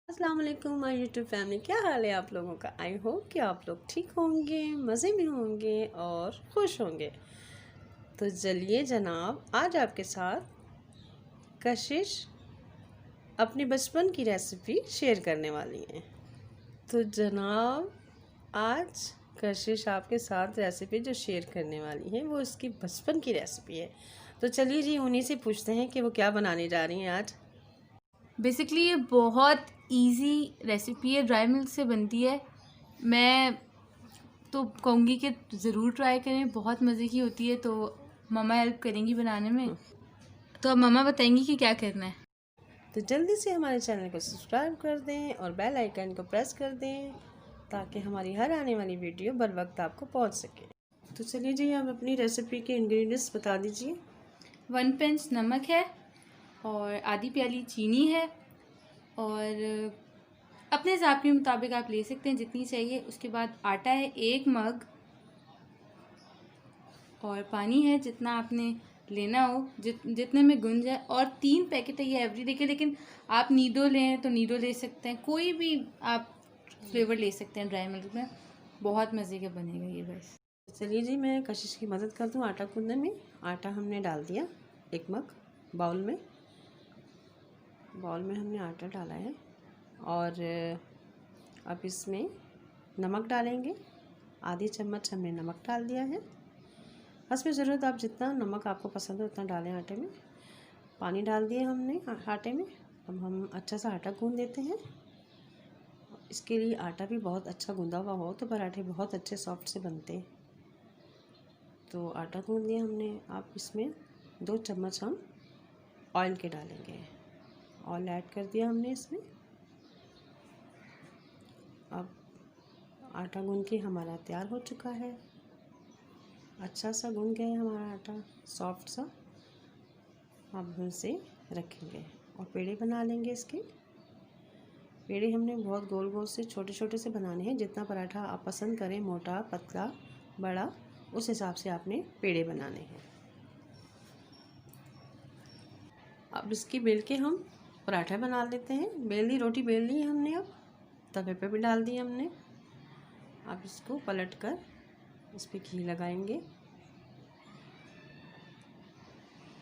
अस्सलाम वालेकुम my YouTube family, क्या हाल है आप लोगों का। आई होप कि आप लोग ठीक होंगे, मज़े में होंगे और खुश होंगे। तो चलिए जनाब, आज आपके साथ कशिश अपने बचपन की रेसिपी शेयर करने वाली हैं। तो जनाब, आज कशिश आपके साथ रेसिपी जो शेयर करने वाली है वो इसकी बचपन की रेसिपी है। तो चलिए जी, उन्हीं से पूछते हैं कि वो क्या बनाने जा रही हैं आज। बेसिकली ये बहुत इजी रेसिपी है, ड्राई मिल्क से बनती है। मैं तो कहूँगी कि ज़रूर ट्राई करें, बहुत मज़े की होती है। तो मम्मा हेल्प करेंगी बनाने में, तो अब मम्मा बताएंगी कि क्या करना है। तो जल्दी से हमारे चैनल को सब्सक्राइब कर दें और बेल आइकन को प्रेस कर दें ताकि हमारी हर आने वाली वीडियो बर वक्त आपको पहुंच सके। तो चलिए जी, आप अपनी रेसिपी के इंग्रेडिएंट्स बता दीजिए। 1 पिंच नमक है और आधी प्याली चीनी है, और अपने हिसाब के मुताबिक आप ले सकते हैं जितनी चाहिए। उसके बाद आटा है 1 मग, और पानी है जितना आपने लेना हो, जितने में गुंज है। और 3 पैकेट है ये एवरीडे के, लेकिन आप नीडो लें तो नीडो ले सकते हैं, कोई भी आप फ्लेवर ले सकते हैं ड्राई मिल्क में। बहुत मज़े का बनेगा ये। बस चलिए जी, मैं कशिश की मदद कर दूं आटा गूंदने में। आटा हमने डाल दिया 1 मग बाउल में। हमने आटा डाला है और अब इसमें नमक डालेंगे। आधी चम्मच हमने नमक डाल दिया है। हस्ब ज़रूरत आप जितना नमक आपको पसंद है उतना डालें आटे में। पानी डाल दिए हमने आटे में। अब हम अच्छा सा आटा गूंद देते हैं। इसके लिए आटा भी बहुत अच्छा गूंदा हुआ हो तो पराठे बहुत अच्छे सॉफ्ट से बनते हैं। तो आटा गूंद लिया हमने। आप इसमें 2 चम्मच हम ऑयल के डालेंगे। ऑयल ऐड कर दिया हमने इसमें। अब आटा गूंद के हमारा तैयार हो चुका है। अच्छा सा गूंद गया है हमारा आटा, सॉफ्ट सा। अब हम इसे रखेंगे और पेड़े बना लेंगे इसके। पेड़े हमने बहुत गोल गोल से छोटे छोटे से बनाने हैं। जितना पराठा आप पसंद करें, मोटा, पतला, बड़ा, उस हिसाब से आपने पेड़े बनाने हैं। अब इसकी बेल के हम पराठा बना लेते हैं। बेल ली, रोटी बेल ली हमने। अब तवे पे भी डाल दी हमने। अब इसको पलट कर इस पर घी लगाएंगे।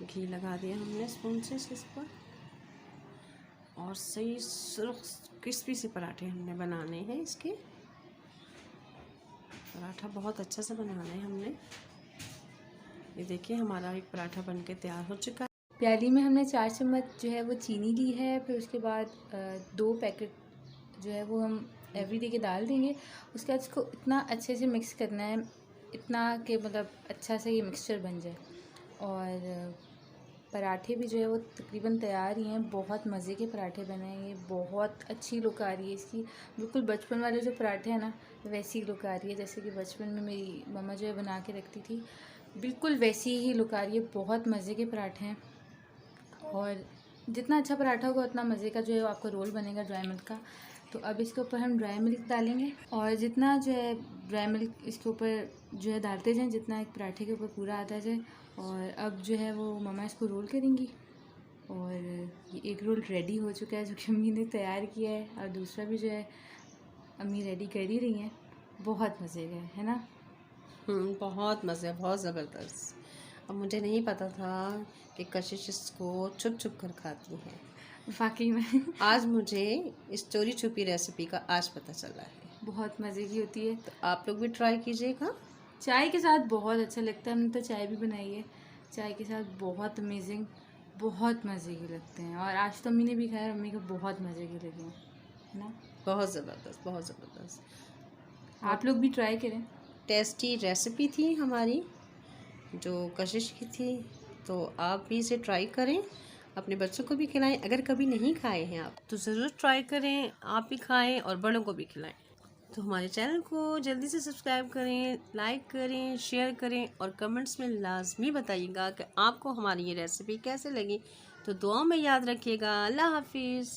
घी लगा दिया हमने स्पून से इस पर, और सही सुर्ख क्रिस्पी से पराठे हमने बनाने हैं इसके। पराठा बहुत अच्छा से बनाना है हमने। ये देखिए, हमारा एक पराठा बनके तैयार हो चुका है। प्याली में हमने 4 चम्मच जो है वो चीनी ली है। फिर उसके बाद 2 पैकेट जो है वो हम एवरीडे के डाल देंगे। उसके बाद इसको इतना अच्छे से मिक्स करना है, इतना कि मतलब अच्छा से ये मिक्सचर बन जाए। और पराठे भी जो है वो तकरीबन तैयार ही हैं। बहुत मज़े के पराठे बने हैं। ये बहुत अच्छी लुक आ रही है इसकी। बिल्कुल बचपन वाले जो पराठे हैं ना, वैसी लुक आ रही है जैसे कि बचपन में मेरी मम्मा जो है बना के रखती थी। बिल्कुल वैसी ही लुक आ रही है। बहुत मज़े के पराठे हैं, और जितना अच्छा पराठा होगा उतना मज़े का जो है आपका रोल बनेगा ड्राई मिल्क का। तो अब इसके ऊपर हम ड्राई मिल्क डालेंगे, और जितना जो है ड्राई मिल्क इसके ऊपर जो है डालते जाएं, जितना एक पराठे के ऊपर पूरा आता जाए। और अब जो है वो मम्मा इसको रोल करेंगी। और ये एक रोल रेडी हो चुका है जो कि अम्मी ने तैयार किया है, और दूसरा भी जो है अम्मी रेडी कर ही रही हैं। बहुत मज़े का है ना। बहुत मज़े, बहुत ज़बरदस्त। अब मुझे नहीं पता था कि कशिश इसको छुप छुप कर खाती है। वाकई में आज मुझे इस चोरी छुपी रेसिपी का आज पता चला है। बहुत मज़े की होती है। तो आप लोग भी ट्राई कीजिएगा। चाय के साथ बहुत अच्छा लगता है। हमने तो चाय भी बनाई है चाय के साथ, बहुत अमेजिंग, बहुत मज़े के लगते हैं। और आज तो अम्मी ने भी खाया, अम्मी को बहुत मज़े के लगे हैं, है ना। बहुत ज़बरदस्त, बहुत ज़बरदस्त। आप लोग भी ट्राई करें। टेस्टी रेसिपी थी हमारी जो कशिश की थी। तो आप भी इसे ट्राई करें, अपने बच्चों को भी खिलाएं। अगर कभी नहीं खाए हैं आप तो ज़रूर ट्राई करें, आप भी खाएं और बड़ों को भी खिलाएं। तो हमारे चैनल को जल्दी से सब्सक्राइब करें, लाइक करें, शेयर करें और कमेंट्स में लाजमी बताइएगा कि आपको हमारी ये रेसिपी कैसे लगी। तो दुआओं में याद रखिएगा। अल्लाह हाफिज़।